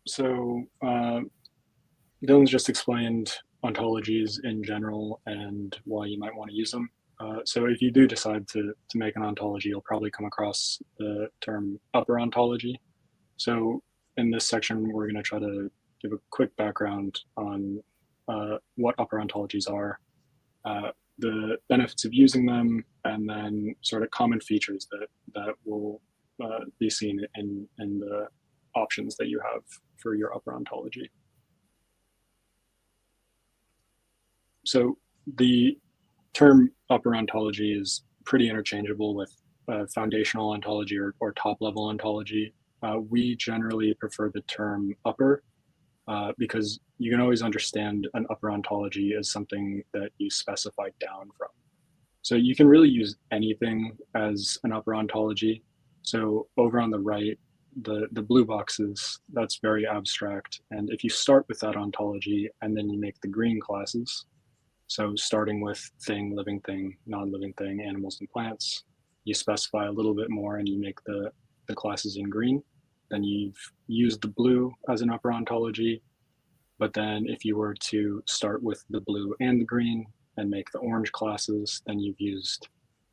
So Dylan's just explained ontologies in general and why you might want to use them. So if you do decide to make an ontology, you'll probably come across the term upper ontology. So in this section, we're going to try to give a quick background on what upper ontologies are, the benefits of using them, and then sort of common features that will be seen in the options that you have for your upper ontology. So the term upper ontology is pretty interchangeable with foundational ontology or top-level ontology. We generally prefer the term upper because you can always understand an upper ontology as something that you specify down from. So you can really use anything as an upper ontology. So over on the right, the blue boxes, that's very abstract. And if you start with that ontology and then you make the green classes, so starting with thing, living thing, non-living thing, animals and plants, you specify a little bit more and you make the classes in green. Then you've used the blue as an upper ontology. But then if you were to start with the blue and the green and make the orange classes, then you've used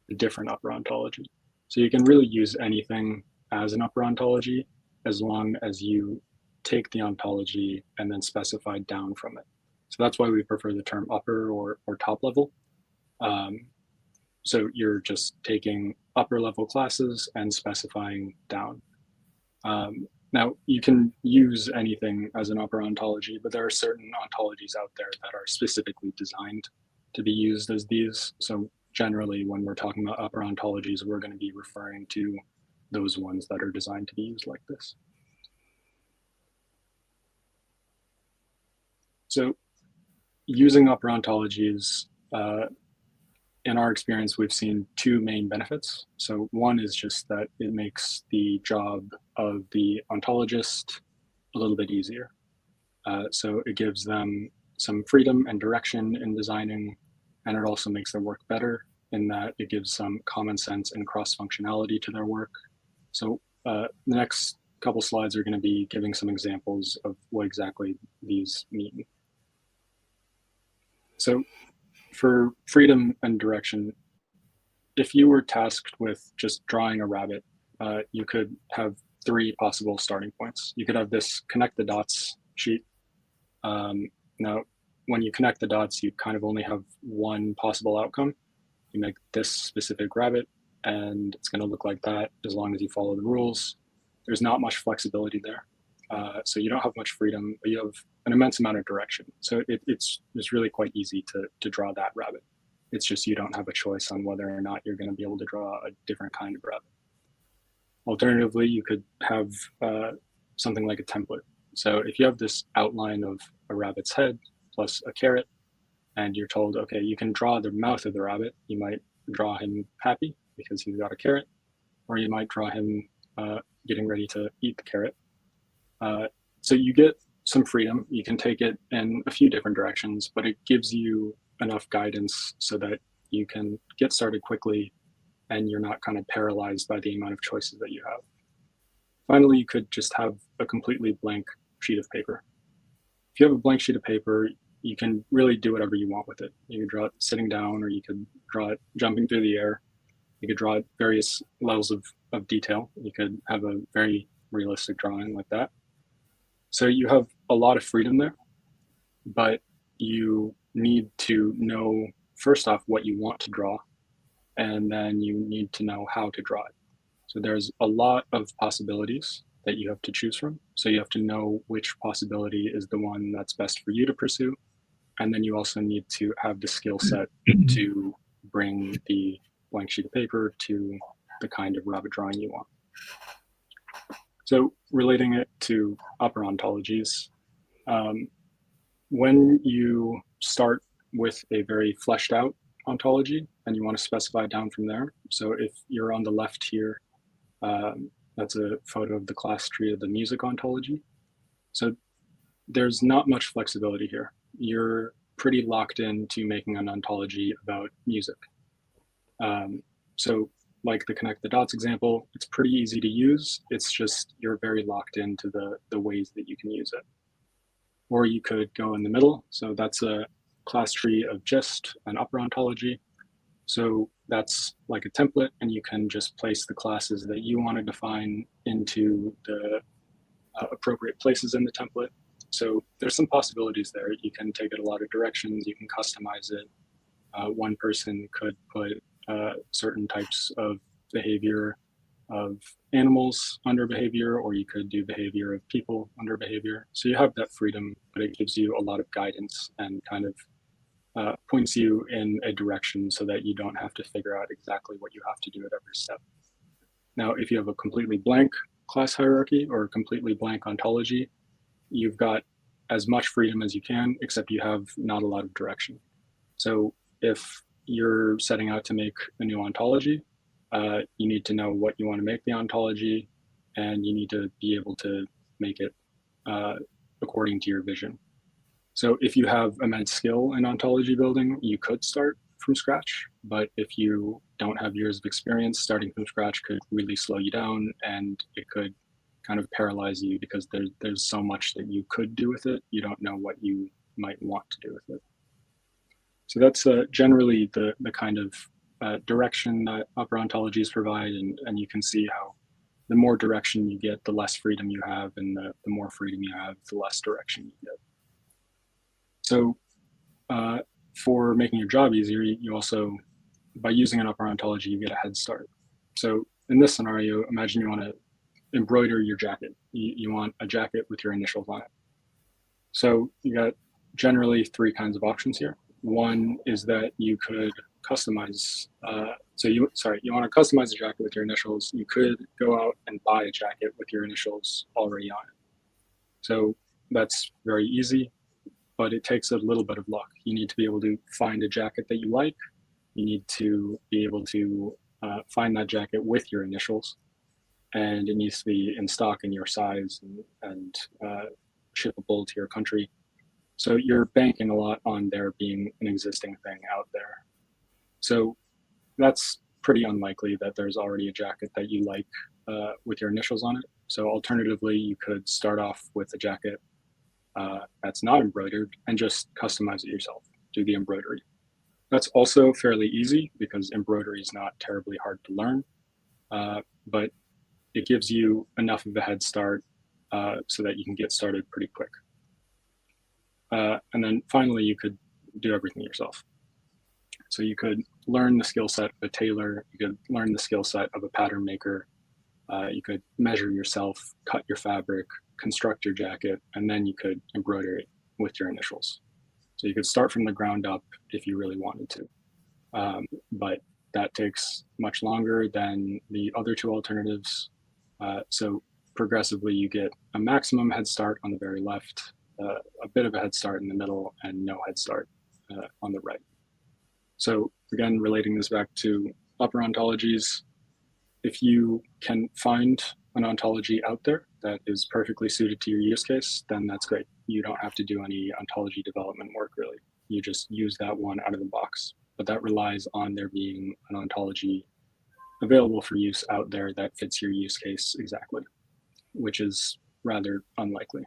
a different upper ontology. So you can really use anything as an upper ontology as long as you take the ontology and then specify down from it. So that's why we prefer the term upper or top level. So you're just taking upper level classes and specifying down. Now, you can use anything as an upper ontology, but there are certain ontologies out there that are specifically designed to be used as these. So generally, when we're talking about upper ontologies, we're going to be referring to those ones that are designed to be used like this. So using upper ontologies, in our experience, we've seen two main benefits. So one is just that it makes the job of the ontologist a little bit easier. So it gives them some freedom and direction in designing, and it also makes their work better in that it gives some common sense and cross-functionality to their work. So the next couple slides are going to be giving some examples of what exactly these mean. So for freedom and direction, if you were tasked with just drawing a rabbit, you could have three possible starting points. You could have this connect the dots sheet. Now, when you connect the dots, you kind of only have one possible outcome. You make this specific rabbit, and it's going to look like that as long as you follow the rules. There's not much flexibility there. So you don't have much freedom, but you have an immense amount of direction. So it's really quite easy to draw that rabbit. It's just you don't have a choice on whether or not you're going to be able to draw a different kind of rabbit. Alternatively, you could have something like a template. So if you have this outline of a rabbit's head plus a carrot, and you're told, okay, you can draw the mouth of the rabbit, you might draw him happy because he's got a carrot, or you might draw him getting ready to eat the carrot. So you get some freedom. You can take it in a few different directions, but it gives you enough guidance so that you can get started quickly and you're not kind of paralyzed by the amount of choices that you have. Finally, you could just have a completely blank sheet of paper. If you have a blank sheet of paper, you can really do whatever you want with it. You could draw it sitting down, or you could draw it jumping through the air. You could draw it various levels of detail. You could have a very realistic drawing like that. So you have a lot of freedom there, but you need to know, first off, what you want to draw, and then you need to know how to draw it. So there's a lot of possibilities that you have to choose from. So you have to know which possibility is the one that's best for you to pursue. And then you also need to have the skill set to bring the blank sheet of paper to the kind of rabbit drawing you want. So relating it to upper ontologies, when you start with a very fleshed out ontology and you want to specify down from there. So if you're on the left here, that's a photo of the class tree of the music ontology. So there's not much flexibility here. You're pretty locked into making an ontology about music. So like the connect the dots example, it's pretty easy to use. It's just you're very locked into the ways that you can use it. Or you could go in the middle. So that's a class tree of just an upper ontology. So that's like a template, and you can just place the classes that you want to define into the appropriate places in the template. So there's some possibilities there. You can take it a lot of directions. You can customize it. One person could put certain types of behavior of animals under behavior, or you could do behavior of people under behavior. So you have that freedom, but it gives you a lot of guidance and kind of points you in a direction so that you don't have to figure out exactly what you have to do at every step. Now, if you have a completely blank class hierarchy or a completely blank ontology, you've got as much freedom as you can, except you have not a lot of direction. So if you're setting out to make a new ontology, you need to know what you want to make the ontology, and you need to be able to make it according to your vision. So if you have immense skill in ontology building, you could start from scratch, but if you don't have years of experience, starting from scratch could really slow you down, and it could kind of paralyze you because there's so much that you could do with it. You don't know what you might want to do with it. So that's generally the kind of direction that upper ontologies provide, and you can see how the more direction you get, the less freedom you have, and the more freedom you have, the less direction you get. So for making your job easier, you also, by using an upper ontology, you get a head start. So in this scenario, imagine you want to embroider your jacket. You want a jacket with your initials on it. So you got generally three kinds of options here. One is that you could customize. You want to customize a jacket with your initials. You could go out and buy a jacket with your initials already on it. So that's very easy, but it takes a little bit of luck. You need to be able to find a jacket that you like. You need to be able to find that jacket with your initials, and it needs to be in stock in your size and shippable to your country. So you're banking a lot on there being an existing thing out there. So that's pretty unlikely that there's already a jacket that you like with your initials on it. So alternatively, you could start off with a jacket that's not embroidered and just customize it yourself, do the embroidery. That's also fairly easy because embroidery is not terribly hard to learn, but it gives you enough of a head start so that you can get started pretty quick. And then finally, you could do everything yourself. So you could learn the skill set of a tailor, you could learn the skill set of a pattern maker, you could measure yourself, cut your fabric, construct your jacket, and then you could embroider it with your initials. So you could start from the ground up if you really wanted to. But that takes much longer than the other two alternatives. So progressively you get a maximum head start on the very left, a bit of a head start in the middle, and no head start on the right. So again, relating this back to upper ontologies, if you can find an ontology out there that is perfectly suited to your use case, then that's great. You don't have to do any ontology development work, really. You just use that one out of the box. But that relies on there being an ontology available for use out there that fits your use case exactly, which is rather unlikely.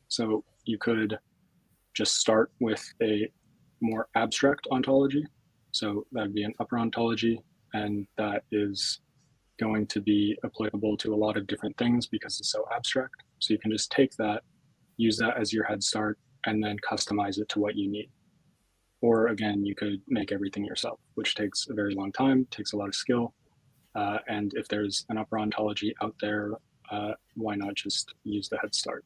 So you could just start with a more abstract ontology. So that'd be an upper ontology, and that is going to be applicable to a lot of different things because it's so abstract. So you can just take that, use that as your head start, and then customize it to what you need. Or again, you could make everything yourself, which takes a very long time, takes a lot of skill. And if there's an upper ontology out there, why not just use the head start?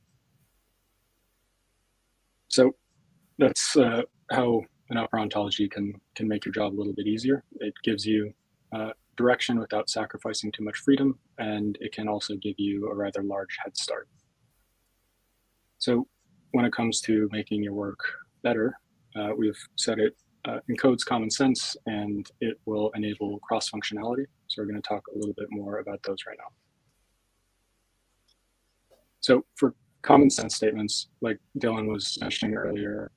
So that's how an upper ontology can make your job a little bit easier. It gives you direction without sacrificing too much freedom, and it can also give you a rather large head start. So when it comes to making your work better, we've said it encodes common sense, and it will enable cross-functionality. So we're going to talk a little bit more about those right now. So for common sense statements, like Dylan was mentioning earlier,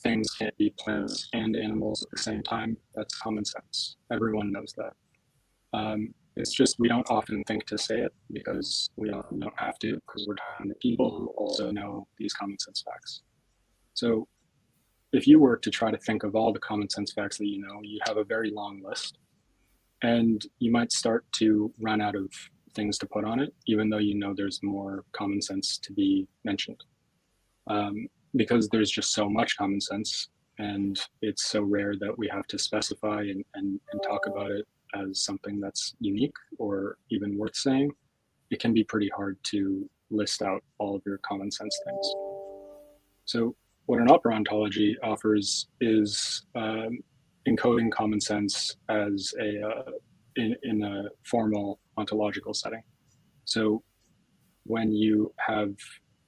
things can't be plants and animals at the same time. That's common sense. Everyone knows that. It's just we don't often think to say it because we don't have to, because we're talking to people who also know these common sense facts. So if you were to try to think of all the common sense facts that you know, you'd have a very long list, and you might start to run out of things to put on it, even though you know there's more common sense to be mentioned. Because there's just so much common sense, and it's so rare that we have to specify and talk about it as something that's unique or even worth saying. It can be pretty hard to list out all of your common sense things. So what an upper ontology offers is encoding common sense as in a formal ontological setting. So when you have,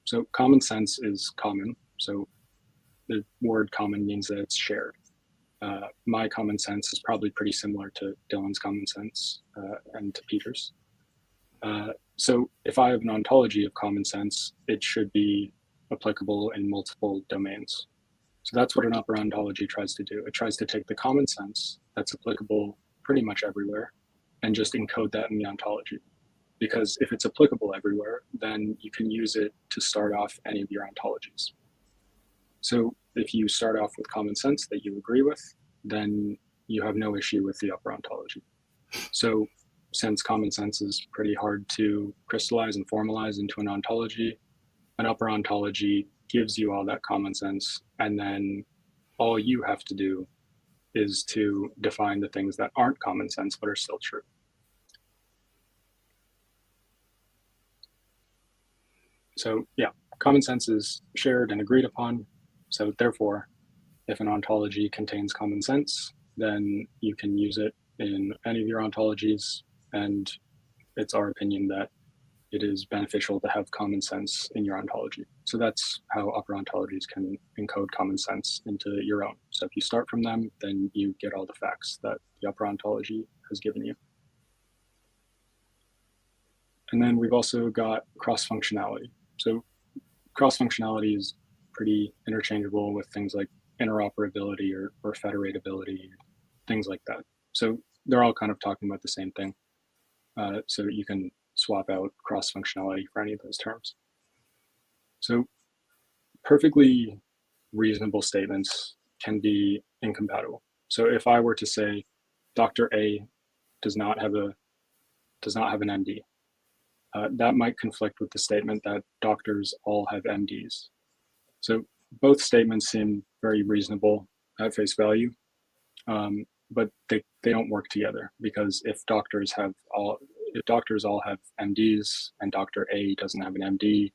so common sense is common. So the word common means that it's shared. My common sense is probably pretty similar to Dylan's common sense and to Peter's. So if I have an ontology of common sense, it should be applicable in multiple domains. So that's what an upper ontology tries to do. It tries to take the common sense that's applicable pretty much everywhere and just encode that in the ontology. Because if it's applicable everywhere, then you can use it to start off any of your ontologies. So if you start off with common sense that you agree with, then you have no issue with the upper ontology. So since common sense is pretty hard to crystallize and formalize into an ontology, an upper ontology gives you all that common sense, and then all you have to do is to define the things that aren't common sense but are still true. So yeah, common sense is shared and agreed upon. So therefore, if an ontology contains common sense, then you can use it in any of your ontologies, and it's our opinion that it is beneficial to have common sense in your ontology. So that's how upper ontologies can encode common sense into your own. So if you start from them, then you get all the facts that the upper ontology has given you. And then we've also got cross-functionality. So cross-functionality is pretty interchangeable with things like interoperability or federatability, things like that. So they're all kind of talking about the same thing. So you can swap out cross-functionality for any of those terms. So perfectly reasonable statements can be incompatible. So if I were to say Dr. A does not have an MD, that might conflict with the statement that doctors all have MDs. So both statements seem very reasonable at face value, but they don't work together, because if doctors all have MDs and Dr. A doesn't have an MD,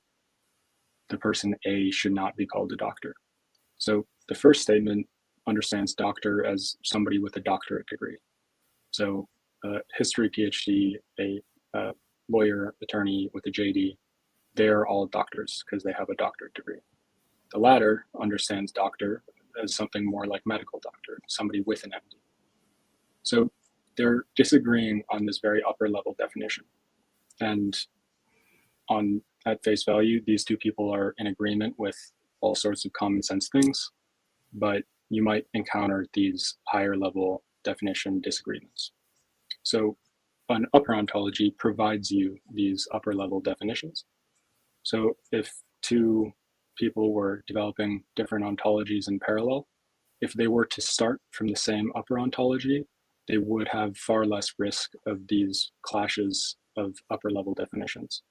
the person A should not be called a doctor. So the first statement understands doctor as somebody with a doctorate degree. So history PhD, a lawyer, attorney with a JD, they're all doctors because they have a doctorate degree. The latter understands doctor as something more like medical doctor, somebody with an MD. So they're disagreeing on this very upper level definition. And at face value, these two people are in agreement with all sorts of common sense things, but you might encounter these higher level definition disagreements. So an upper ontology provides you these upper level definitions. So if two people were developing different ontologies in parallel, if they were to start from the same upper ontology, they would have far less risk of these clashes of upper level definitions.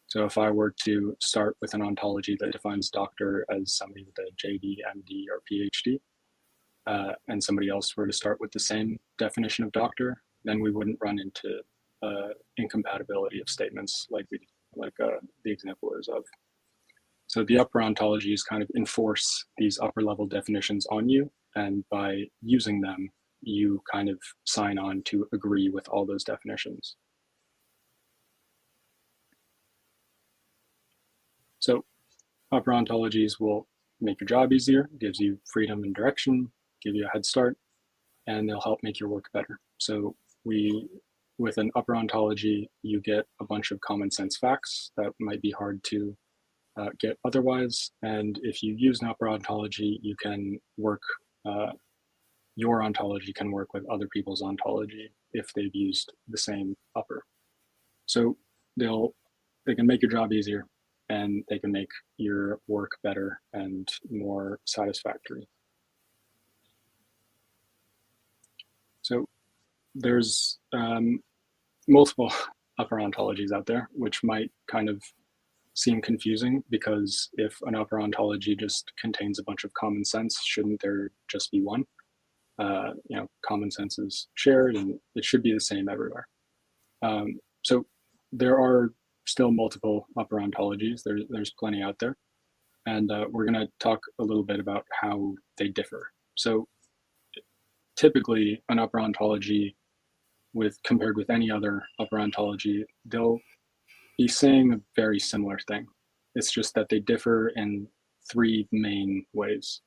So if I were to start with an ontology that defines doctor as somebody with a JD, MD, or PhD, and somebody else were to start with the same definition of doctor, then we wouldn't run into incompatibility of statements like the example is of. So the upper ontologies kind of enforce these upper level definitions on you, and by using them, you kind of sign on to agree with all those definitions. So upper ontologies will make your job easier, gives you freedom and direction, give you a head start, and they'll help make your work better. So with an upper ontology, you get a bunch of common sense facts that might be hard to get otherwise. And if you use an upper ontology, you can work your ontology can work with other people's ontology if they've used the same upper. So they can make your job easier, and they can make your work better and more satisfactory. So there's multiple upper ontologies out there, which might kind of seem confusing, because if an upper ontology just contains a bunch of common sense, shouldn't there just be one? Common sense is shared and it should be the same everywhere. So there are still multiple upper ontologies. There's plenty out there. And we're going to talk a little bit about how they differ. So typically an upper ontology compared with any other upper ontology, they'll be saying a very similar thing. It's just that they differ in three main ways.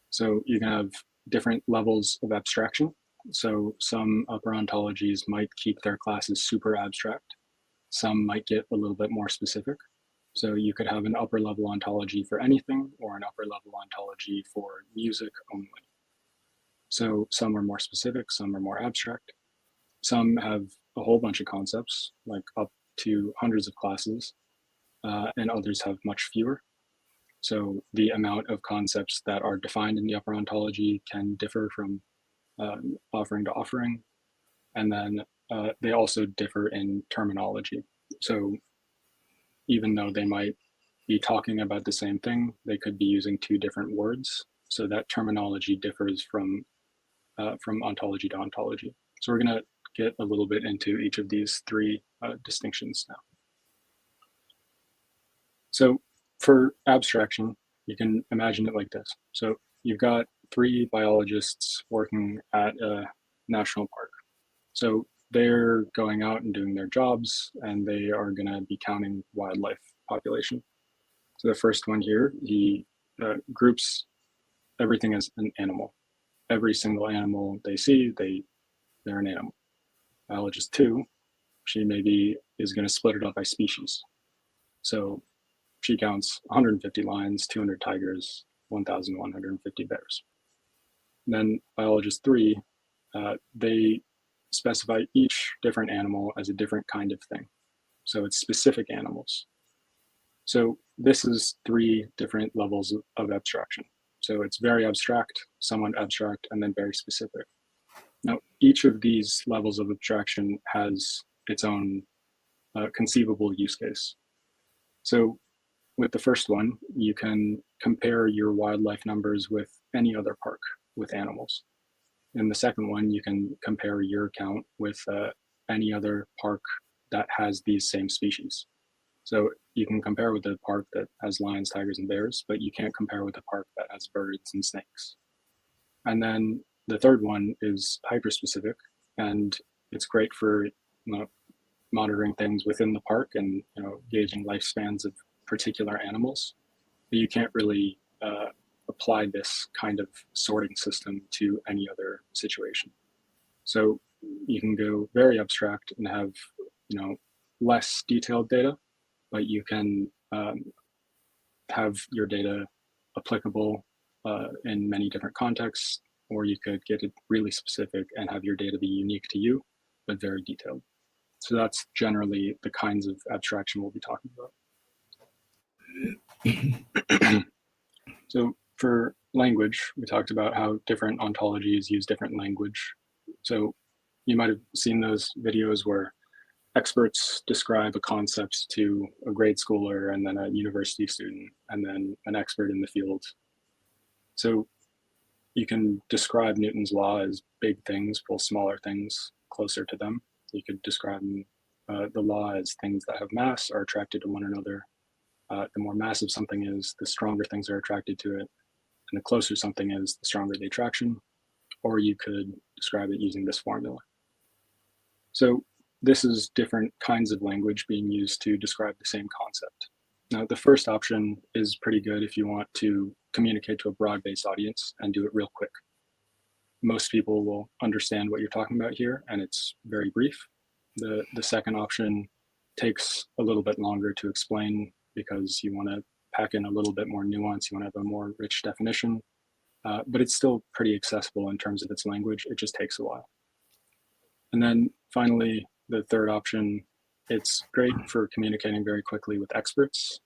So you can have different levels of abstraction. So some upper ontologies might keep their classes super abstract. Some might get a little bit more specific. So you could have an upper level ontology for anything, or an upper level ontology for music only. So some are more specific, some are more abstract. Some have a whole bunch of concepts, like up to hundreds of classes, and others have much fewer. So the amount of concepts that are defined in the upper ontology can differ from offering to offering. And then they also differ in terminology. So even though they might be talking about the same thing, they could be using two different words. So that terminology differs from ontology to ontology. So we're going to get a little bit into each of these three distinctions now. So for abstraction, you can imagine it like this. So you've got three biologists working at a national park. So they're going out and doing their jobs, and they are going to be counting wildlife population. So the first one here, he groups everything as an animal. Every single animal they see, they're an animal. Biologist two, she maybe is going to split it up by species. So she counts 150 lions, 200 tigers, 1,150 bears. And then biologist three, they specify each different animal as a different kind of thing. So it's specific animals. So this is three different levels of abstraction. So it's very abstract, somewhat abstract, and then very specific. Now, each of these levels of abstraction has its own conceivable use case. So with the first one, you can compare your wildlife numbers with any other park with animals. In the second one, you can compare your count with any other park that has these same species. So you can compare with a park that has lions, tigers, and bears, but you can't compare with a park that has birds and snakes. And then the third one is hyper-specific, and it's great for monitoring things within the park and gauging lifespans of particular animals. But you can't really apply this kind of sorting system to any other situation. So you can go very abstract and have less detailed data, but you can have your data applicable in many different contexts, or you could get it really specific and have your data be unique to you, but very detailed. So that's generally the kinds of abstraction we'll be talking about. So for language, we talked about how different ontologies use different language. So you might have seen those videos where experts describe a concept to a grade schooler and then a university student and then an expert in the field. So you can describe Newton's law as big things pull smaller things closer to them. You could describe the law as things that have mass are attracted to one another. The more massive something is, the stronger things are attracted to it. And the closer something is, the stronger the attraction. Or you could describe it using this formula. So this is different kinds of language being used to describe the same concept. Now, the first option is pretty good if you want to communicate to a broad-based audience and do it real quick. Most people will understand what you're talking about here, and it's very brief. The second option takes a little bit longer to explain because you want to pack in a little bit more nuance. You want to have a more rich definition. but it's still pretty accessible in terms of its language. It just takes a while. And then finally, the third option, it's great for communicating very quickly with experts.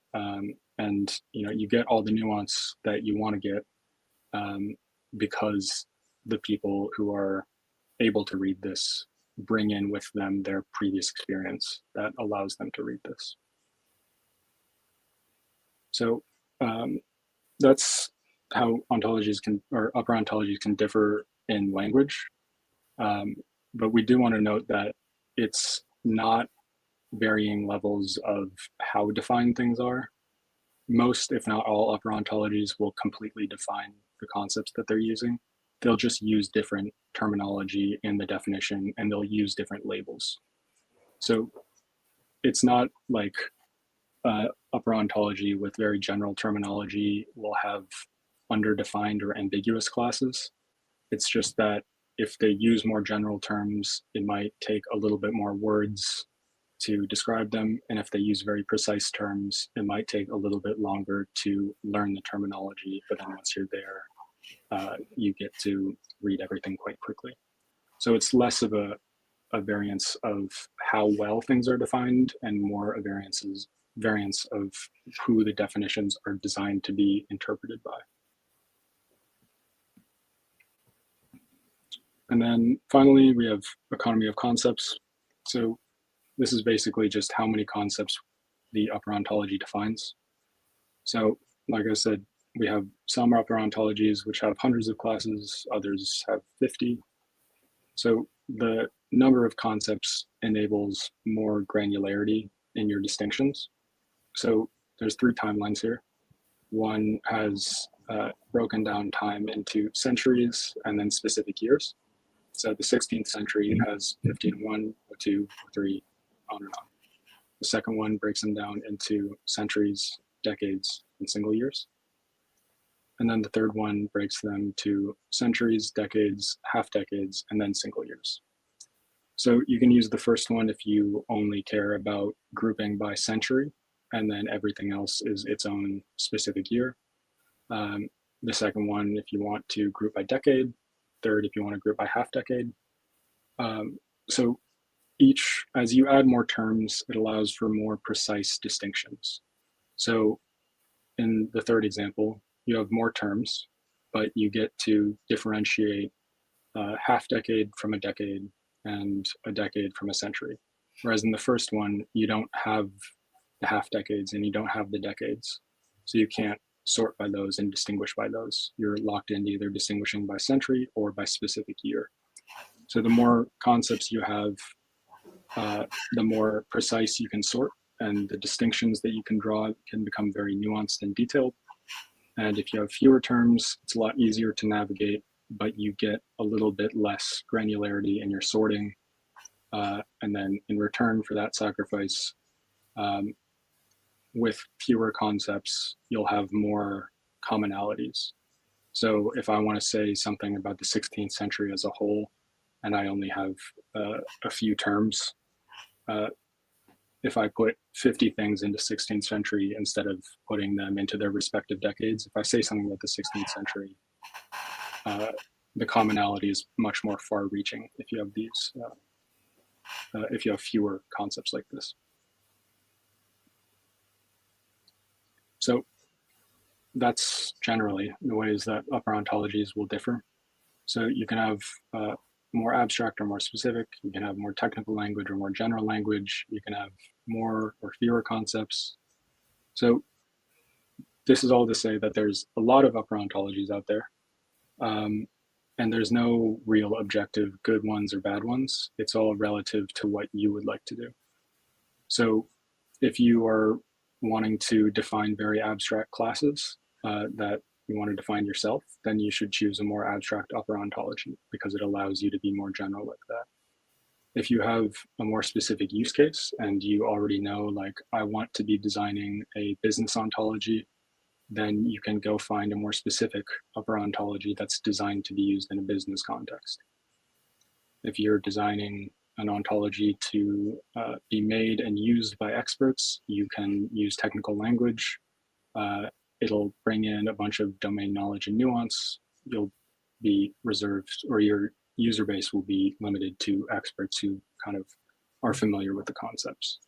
And you get all the nuance that you want to get because the people who are able to read this bring in with them their previous experience that allows them to read this. So that's how ontologies or upper ontologies can differ in language. But we do want to note that it's not varying levels of how defined things are. Most, if not all, upper ontologies will completely define the concepts that they're using. They'll just use different terminology in the definition, and they'll use different labels. So it's not like upper ontology with very general terminology will have underdefined or ambiguous classes. It's just that if they use more general terms, it might take a little bit more words to describe them. And if they use very precise terms, it might take a little bit longer to learn the terminology. But then once you're there, you get to read everything quite quickly. So it's less of a variance of how well things are defined and more a variance of who the definitions are designed to be interpreted by. And then finally, we have economy of concepts. So this is basically just how many concepts the upper ontology defines. So like I said, we have some upper ontologies which have hundreds of classes, others have 50. So the number of concepts enables more granularity in your distinctions. So there's 3 timelines here. One has broken down time into centuries and then specific years. So the 16th century has 1501, 02, 03, on and on. The second one breaks them down into centuries, decades, and single years. And then the third one breaks them to centuries, decades, half decades, and then single years. So you can use the first one if you only care about grouping by century, and then everything else is its own specific year. The second one, if you want to group by decade. Third, if you want to group by half decade. So each, as you add more terms, it allows for more precise distinctions. So in the third example, you have more terms, but you get to differentiate half decade from a decade and a decade from a century. Whereas in the first one, you don't have the half decades and you don't have the decades. So you can't sort by those and distinguish by those. You're locked into either distinguishing by century or by specific year. So the more concepts you have, the more precise you can sort, and the distinctions that you can draw can become very nuanced and detailed. And if you have fewer terms, it's a lot easier to navigate, but you get a little bit less granularity in your sorting. And then in return for that sacrifice, with fewer concepts, you'll have more commonalities. So if I want to say something about the 16th century as a whole, and I only have a few terms, if I put 50 things into 16th century instead of putting them into their respective decades, if I say something about the 16th century, the commonality is much more far-reaching if you have these, if you have fewer concepts like this. So that's generally the ways that upper ontologies will differ. So you can have more abstract or more specific. You can have more technical language or more general language. You can have more or fewer concepts. So this is all to say that there's a lot of upper ontologies out there. And there's no real objective good ones or bad ones. It's all relative to what you would like to do. So if you are wanting to define very abstract classes that you want to define yourself, then you should choose a more abstract upper ontology because it allows you to be more general like that. If you have a more specific use case and you already know, like, I want to be designing a business ontology, then you can go find a more specific upper ontology that's designed to be used in a business context. If you're designing an ontology to be made and used by experts, you can use technical language. It'll bring in a bunch of domain knowledge and nuance. you'll be reserved, or your user base will be limited to experts who kind of are familiar with the concepts.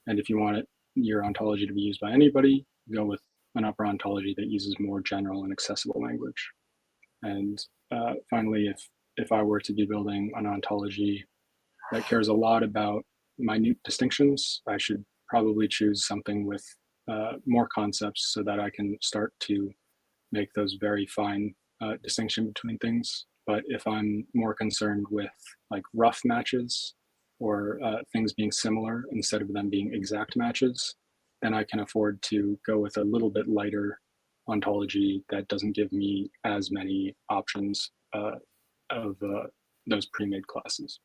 And if you want your ontology to be used by anybody, go with an upper ontology that uses more general and accessible language. And finally, if I were to be building an ontology that cares a lot about minute distinctions, I should probably choose something with more concepts so that I can start to make those very fine distinction between things. But if I'm more concerned with like rough matches or things being similar instead of them being exact matches, then I can afford to go with a little bit lighter ontology that doesn't give me as many options of those pre-made classes.